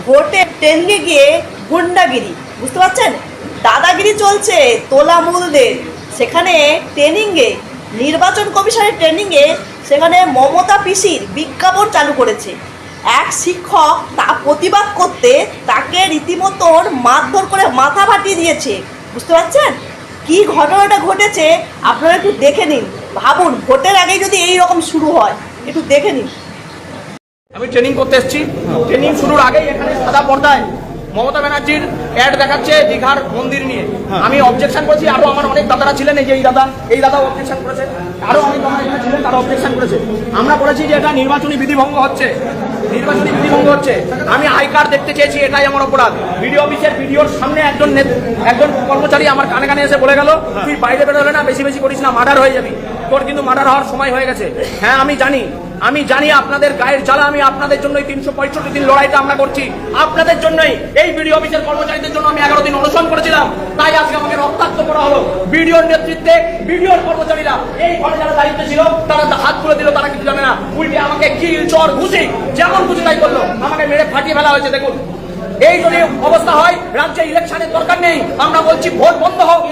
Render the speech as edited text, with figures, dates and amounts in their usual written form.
ভোটে ট্রেনিংয়ে গিয়ে গুন্ডাগিরি, বুঝতে পারছেন, দাদাগিরি চলছে তোলামূলদের। সেখানে ট্রেনিংয়ে, নির্বাচন কমিশনের ট্রেনিংয়ে সেখানে মমতা পিসির বিজ্ঞাপন চালু করেছে। এক শিক্ষক তা প্রতিবাদ করতে তাকে রীতিমতন মারধর করে মাথা ফাটিয়ে দিয়েছে, বুঝতে পারছেন। কি ঘটনাটা ঘটেছে আপনারা একটু দেখে নিন, ভাবুন ভোটের আগে যদি এই রকম শুরু হয়, একটু দেখে নিন। আমি ট্রেনিং করতে এসেছি, ট্রেনিং শুরুর আগেই এখানে সাদা পর্দায় মমতা ব্যানার্জির অ্যাড দেখাচ্ছে দীঘার মন্দির নিয়ে। আমি অবজেকশন করেছি, আরো আমার অনেক দাদারা ছিলেন, এই যে এই দাদা অবজেকশন করেছে, আরো অনেক দাদা এখানে ছিলেন, তারা অবজেকশন করেছে। আমরা বলেছি যে এটা নির্বাচনী বিধিভঙ্গ হচ্ছে, নির্বাচনী বিধিভঙ্গ হচ্ছে। আমি আই কার্ড দেখতে চেয়েছি, এটাই আমার অপরাধ। বিডিও অফিসের বিডিওর সামনে একজন কর্মচারী আমার কানে কানে এসে বলে গেল, তুই বাইরে বেরোলে না, বেশি বেশি করিস না, মার্ডার হয়ে যাবি। তোর কিন্তু মার্ডার হওয়ার সময় হয়ে গেছে। হ্যাঁ আমি জানি আপনাদের গায়ের জ্বালা, আমি আপনাদের জন্যই 365 দিন লড়াইটা আমরা করছি, আপনাদের জন্যই। এই বিডিও অফিসের কর্মচারীদের জন্য আমি 11 দিন অনশন করেছিলাম, তাই আজকে আমাকে রক্তাক্ত করা হলো। বিডিওর নেতৃত্বে বিডিওর কর্মচারীরা, এই ঘরে যারা দায়িত্ব ছিল তারা হাত খুলে দিল, তারা কিছু জানে না, উল্টে আমাকে কিল চর ঘুষি যেমন খুশি তাই করলো, আমাকে মেরে ফাটিয়ে ফেলা হয়েছে। দেখুন, এই যদি অবস্থা হয় রাজ্যে ইলেকশনের দরকার নেই। আমরা বলছি ভোট বন্ধ হোক,